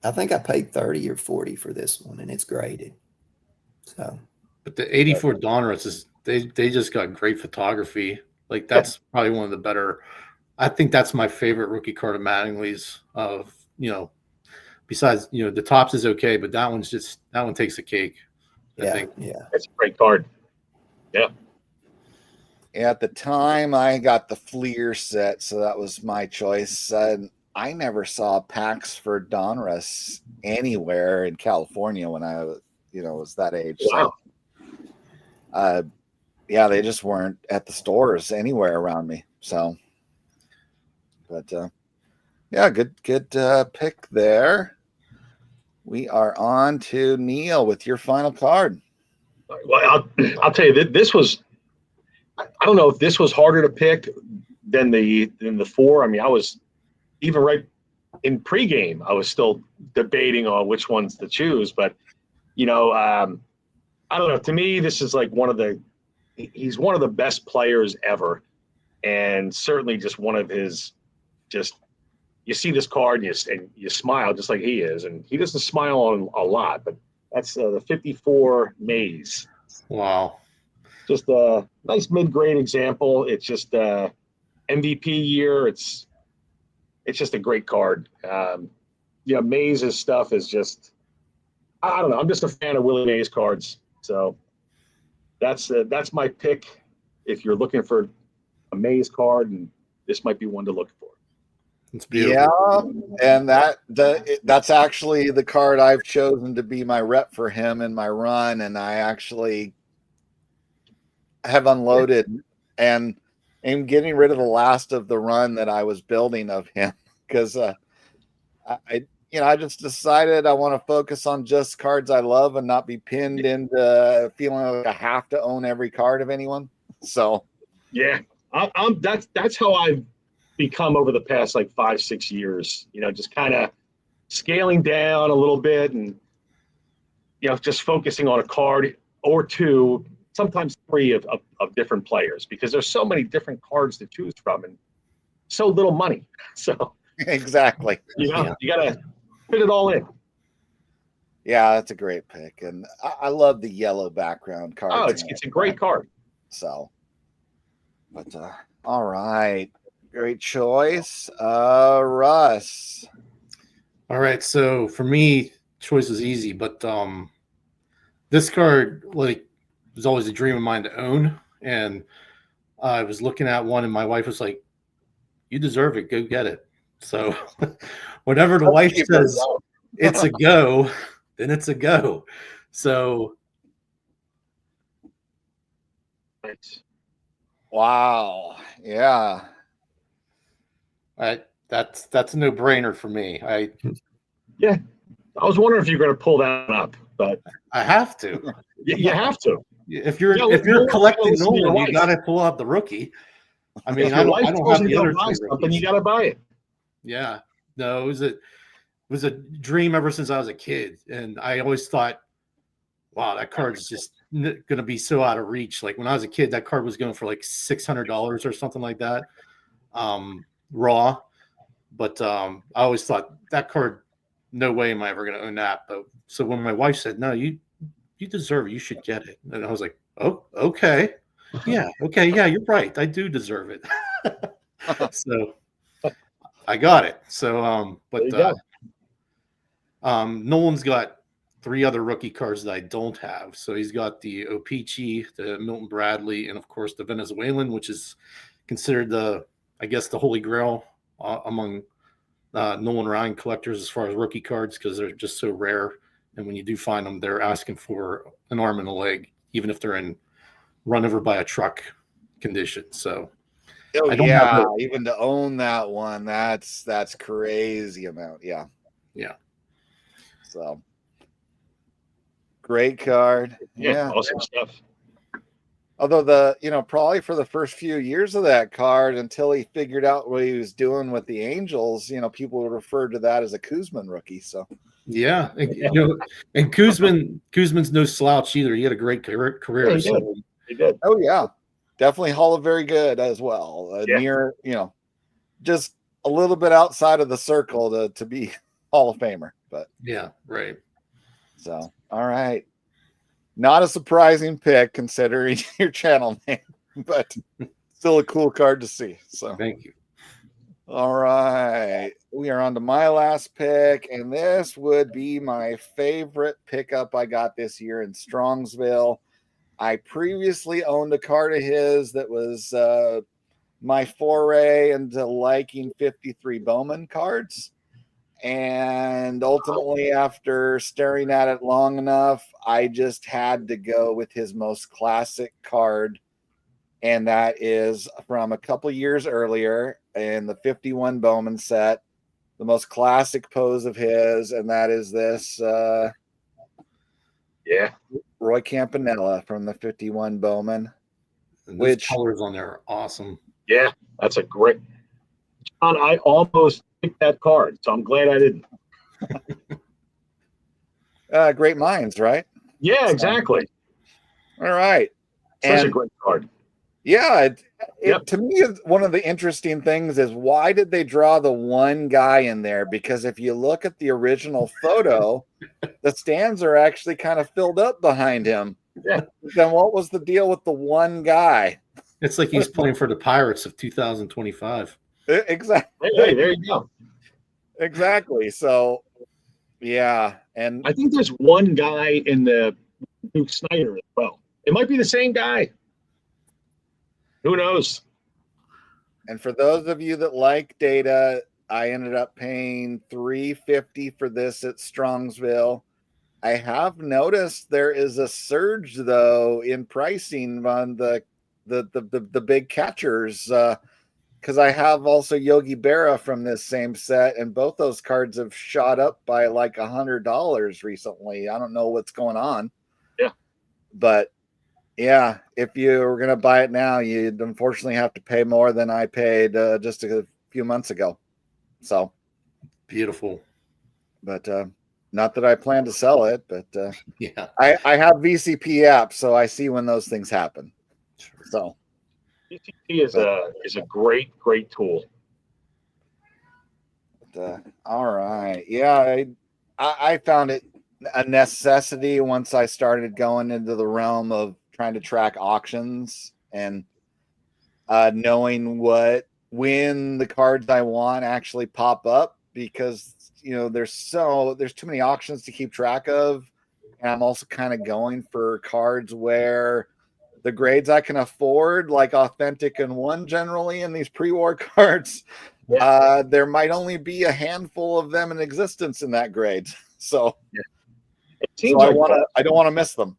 I think I paid 30 or 40 for this one, and it's graded. So, but the 84 Donruss is they just got great photography. Like, that's probably one of the better. I think that's my favorite rookie card of Mattingly's. Besides, the Topps is okay, but that one takes the cake. I think. Yeah, it's a great card. Yeah. At the time, I got the Fleer set, so that was my choice. I never saw packs for Donruss anywhere in California when I was that age. Wow. So, they just weren't at the stores anywhere around me. So, but good pick there. We are on to Neal with your final card. Well, I'll tell you, this was. I don't know if this was harder to pick than the 4. I mean, I was even right in pregame. I was still debating on which ones to choose, but I don't know. To me, this is like he's one of the best players ever, and certainly just one of his. Just you see this card and you smile just like he is, and he doesn't smile on a lot, but that's the 54 Mays. Wow. Just a nice mid-grade example. It's just MVP year. It's just a great card. Mays' stuff is just, I don't know. I'm just a fan of Willie Mays cards. So that's my pick. If you're looking for a Mays card, and this might be one to look for. It's beautiful. Yeah, and that's actually the card I've chosen to be my rep for him in my run, and I actually have unloaded and am getting rid of the last of the run that I was building of him, because I just decided I want to focus on just cards I love and not be pinned into feeling like I have to own every card of anyone. So yeah, that's how I've become over the past 5-6 years. Just kind of scaling down a little bit, and just focusing on a card or two, sometimes 3 of different players, because there's so many different cards to choose from and so little money. So exactly. You got to fit it all in. Yeah, that's a great pick. And I love the yellow background card. Oh, it's a great card. So, but all right. Great choice. Russ. All right. So for me, choice was easy, but this card was always a dream of mine to own. And I was looking at one, and my wife was like, "You deserve it. Go get it." So whenever the wife says it's a go, then it's a go. So wow. Yeah. That's a no-brainer for me. I was wondering if you're going to pull that up, but I have to. You have to. If you're collecting Nolan, you got to pull out the rookie. I mean, I don't have the other 3 rookies. You got to buy it. Yeah. No, was a dream ever since I was a kid, and I always thought, wow, that card is just going to be so out of reach. Like when I was a kid, that card was going for like $600 or something like that, raw. But I always thought that card, no way am I ever going to own that. But so when my wife said, no, you deserve it, you should get it, and I was like, oh, okay, yeah, you're right, I do deserve it. So I got it. So Nolan's got 3 other rookie cards that I don't have. So he's got the Opeachy, the Milton Bradley, and of course the Venezuelan, which is considered the holy grail among Nolan Ryan collectors as far as rookie cards, because they're just so rare. And when you do find them, they're asking for an arm and a leg, even if they're in run over by a truck condition. So even to own that one, that's crazy amount. Yeah. So great card. Yeah. Awesome stuff. Although probably for the first few years of that card, until he figured out what he was doing with the Angels, people would refer to that as a Kuzman rookie. So yeah, and Kuzman's no slouch either. He had a great career. Yeah, he did. Oh yeah, definitely Hall of Very Good as well. Near, just a little bit outside of the circle to be Hall of Famer. But yeah, right. So all right. Not a surprising pick considering your channel name, but still a cool card to see. So thank you. All right. We are on to my last pick, and this would be my favorite pickup I got this year in Strongsville. I previously owned a card of his that was my foray into liking 53 Bowman cards. And ultimately, after staring at it long enough, I just had to go with his most classic card. And that is from a couple years earlier in the 51 Bowman set, the most classic pose of his. And that is this Roy Campanella from the 51 Bowman. Which colors on there are awesome. Yeah, that's a great. John, I almost picked that card, so I'm glad I didn't. Great minds, right? Yeah, exactly. All right. Such a great card. Yeah, to me, one of the interesting things is, why did they draw the one guy in there? Because if you look at the original photo, the stands are actually kind of filled up behind him. Yeah. Then what was the deal with the one guy? It's like he's playing for the Pirates of 2025. Exactly. Hey, there you go. Exactly. So, yeah. And I think there's one guy in the Duke Snyder as well. It might be the same guy. Who knows? And for those of you that like data, I ended up paying $350 for this at Strongsville. I have noticed there is a surge, though, in pricing on the big catchers, because I have also Yogi Berra from this same set, and both those cards have shot up by like $100 recently. I don't know what's going on. Yeah, but yeah, if you were going to buy it now, you'd unfortunately have to pay more than I paid just a few months ago. So beautiful. But not that I plan to sell it, but yeah, I have VCP apps, so I see when those things happen. Sure. So VCP is a great tool. But, all right, yeah, I found it a necessity once I started going into the realm of trying to track auctions and knowing when the cards I want actually pop up, because there's too many auctions to keep track of, and I'm also kind of going for cards where the grades I can afford, like Authentic and One, generally in these pre-war cards, there might only be a handful of them in existence in that grade. So, I don't want to miss them.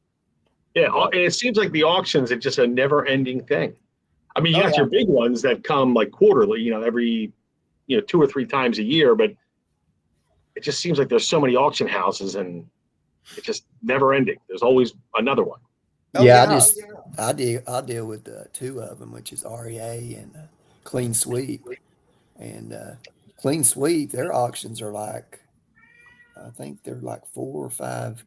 Yeah, and it seems like the auctions are just a never-ending thing. I mean, you got your big ones that come like quarterly, every 2 or 3 times a year, but it just seems like there's so many auction houses and it's just never-ending. There's always another one. I deal with 2 of them, which is REA and Clean Sweep. And Clean Sweep, their auctions are like I think they're like 4 or 5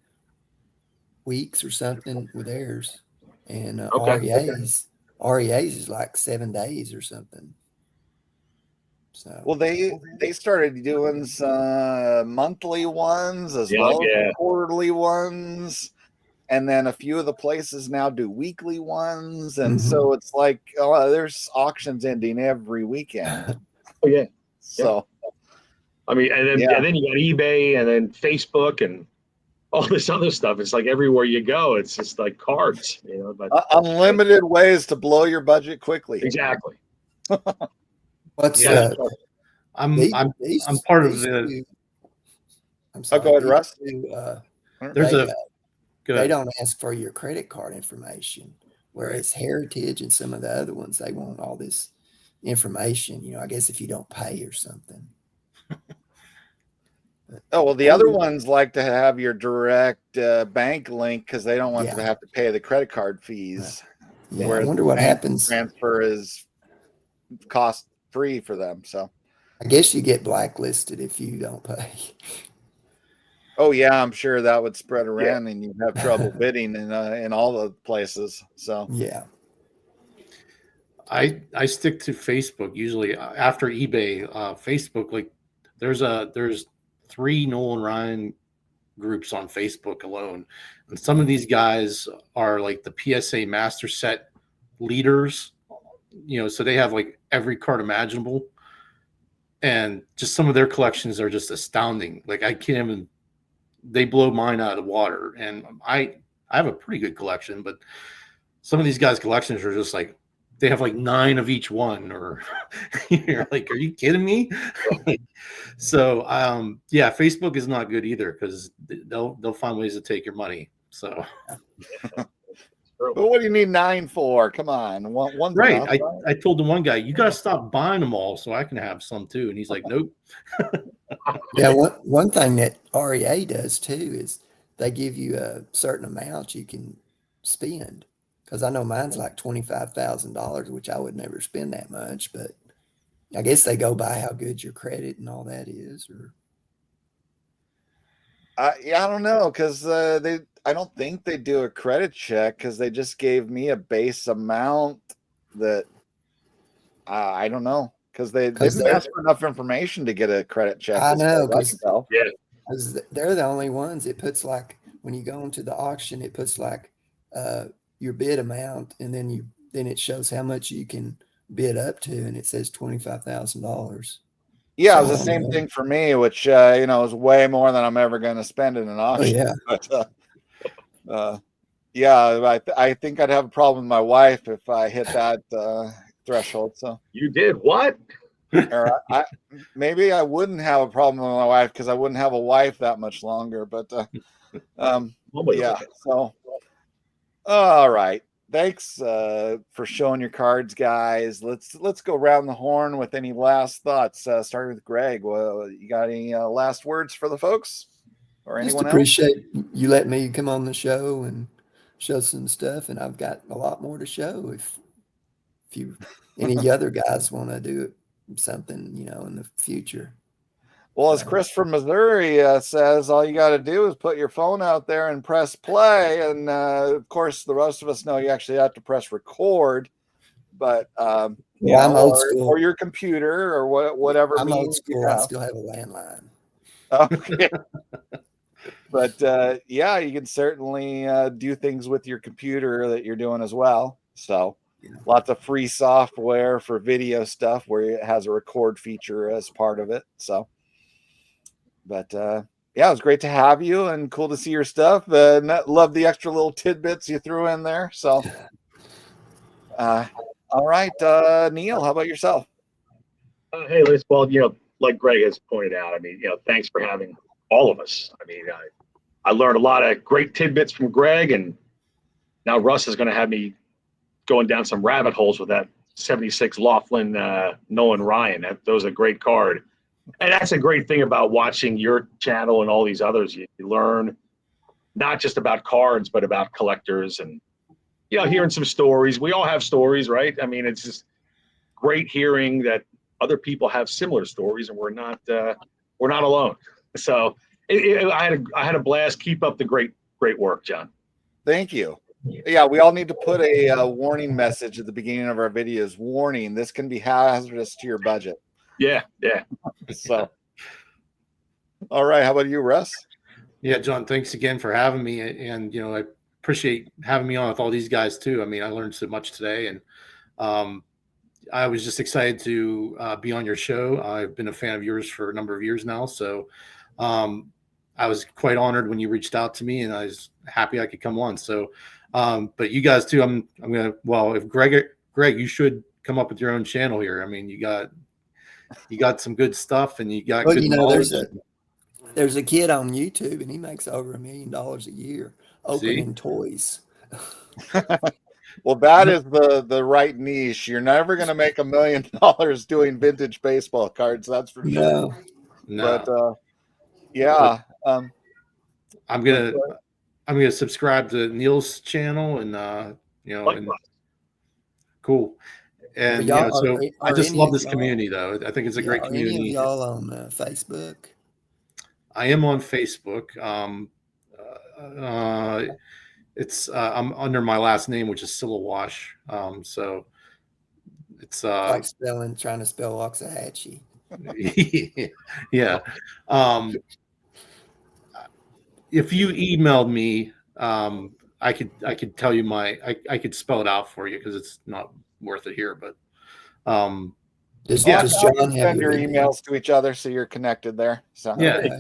weeks or something with theirs, and Okay. REA's is like 7 days or something. So Well, they started doing some monthly ones as Yeah, well as yeah. quarterly ones, and then a few of the places now do weekly ones, and so it's like there's auctions ending every weekend. Oh yeah. So I mean, and then you got eBay and then Facebook and all this other stuff. It's like everywhere you go, it's just like cards, you know. But unlimited ways to blow your budget quickly. exactly. what's Yeah. I'm part of the. Two, I'm sorry. Go ahead, Russ. There's they don't ask for your credit card information, whereas Heritage and some of the other ones, they want all this information. You know, I guess if you don't pay or something. Oh, well, the other ones like to have your direct bank link because they don't want to have to pay the credit card fees. Yeah, I wonder what happens. Transfer is cost free for them. So I guess you get blacklisted if you don't pay. Oh yeah, I'm sure that would spread around and you'd have trouble bidding in all the places. So yeah. I stick to Facebook usually after eBay. Facebook, like there's 3 Noel and Ryan groups on Facebook alone, and some of these guys are like the PSA master set leaders, you know, so they have like every card imaginable, and just some of their collections are just astounding. Like I can't even, they blow mine out of the water, and I have a pretty good collection, but some of these guys' collections are just like, they have like 9 of each one, or you're like, are you kidding me? So yeah, Facebook is not good either because they'll find ways to take your money. So but what do you need 9 for? Come on, one right. I told the one guy, you got to stop buying them all so I can have some too, and he's like, nope. Yeah, one thing that REA does too is they give you a certain amount you can spend. Because I know mine's like $25,000, which I would never spend that much, but I guess they go by how good your credit and all that is. Or yeah, I don't know because I don't think they do a credit check because they just gave me a base amount that I don't know because they didn't ask for enough information to get a credit check. I know because they're the only ones. It puts like when you go into the auction, it puts like your bid amount, and then it shows how much you can bid up to, and it says $25,000. Yeah, so it was the same thing for me, which you know, is way more than I'm ever going to spend in an auction. Oh, yeah. But yeah, I think I'd have a problem with my wife if I hit that threshold. So you did what? Or maybe I wouldn't have a problem with my wife because I wouldn't have a wife that much longer. But yeah, so. All right. Thanks for showing your cards, guys. Let's go around the horn with any last thoughts. Starting with Greg. Well, you got any last words for the folks or anyone else? Appreciate you letting me come on the show and show some stuff, and I've got a lot more to show. If you any other guys want to do something, you know, in the future. Well, as Chris from Missouri says, all you got to do is put your phone out there and press play. And of course, the rest of us know you actually have to press record. But I'm old school. Or your computer or whatever. I'm old school. I still have a landline. Okay. But yeah, you can certainly do things with your computer that you're doing as well. So lots of free software for video stuff where it has a record feature as part of it. So. But yeah, it was great to have you and cool to see your stuff. Love the extra little tidbits you threw in there. So, all right, Neal, how about yourself? Hey, Liz. Well, you know, like Greg has pointed out, I mean, you know, thanks for having all of us. I mean, I learned a lot of great tidbits from Greg, and now Russ is going to have me going down some rabbit holes with that 76 Laughlin Nolan Ryan. That was a great card. And that's a great thing about watching your channel and all these others. You learn not just about cards, but about collectors and, you know, hearing some stories. We all have stories, right? I mean, it's just great hearing that other people have similar stories and we're not alone. So I had a blast. Keep up the great work, John. Thank you. Yeah, we all need to put a warning message at the beginning of our videos. Warning: this can be hazardous to your budget. Yeah. So, all right. How about you, Russ? Yeah, John, thanks again for having me. And, I appreciate having me on with all these guys too. I mean, I learned so much today, and I was just excited to be on your show. I've been a fan of yours for a number of years now. So I was quite honored when you reached out to me, and I was happy I could come on. So, but you guys too, I'm going to, well, if Greg, you should come up with your own channel here. I mean, you got some good stuff, and you got Well, good knowledge. There's a kid on YouTube, and he makes over $1 million a year opening toys. Well, that is the right niche. You're never going to make $1 million doing vintage baseball cards. That's for sure. No. But yeah, I'm gonna subscribe to Neal's channel, and cool. And so I just love this community, though. I think it's a great community. Any of y'all on Facebook? I am on Facebook. It's I'm under my last name, which is Sillawash. So it's like trying to spell Waxahachie. Yeah. If you emailed me, I could tell you I could spell it out for you, because it's not worth it here. But does John send your emails to each other so you're connected there? So yeah. Okay.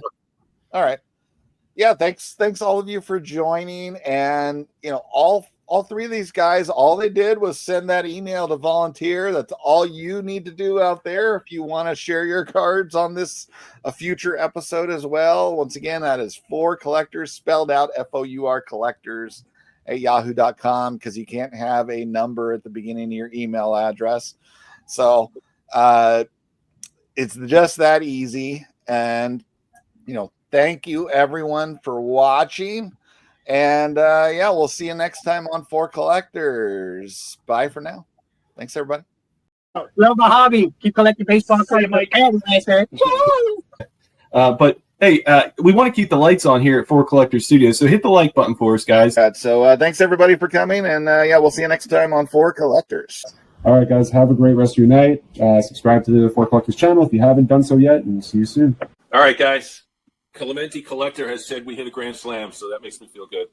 All right. Yeah, thanks all of you for joining. And all three of these guys, all they did was send that email to volunteer. That's all you need to do out there if you want to share your cards on a future episode as well. Once again, that is 4collectors, spelled out FOUR collectors at yahoo.com, because you can't have a number at the beginning of your email address. So it's just that easy. And thank you everyone for watching. And yeah, we'll see you next time on 4Collectors. Bye for now. Thanks, everybody. Love my hobby. Keep collecting baseball cards. But hey, we want to keep the lights on here at 4Collectors Studios, so hit the like button for us, guys. So thanks everybody for coming, and yeah, we'll see you next time on 4Collectors. All right, guys, have a great rest of your night. Subscribe to the 4Collectors channel if you haven't done so yet, and see you soon. All right, guys. Clemente Collector has said we hit a grand slam, so that makes me feel good.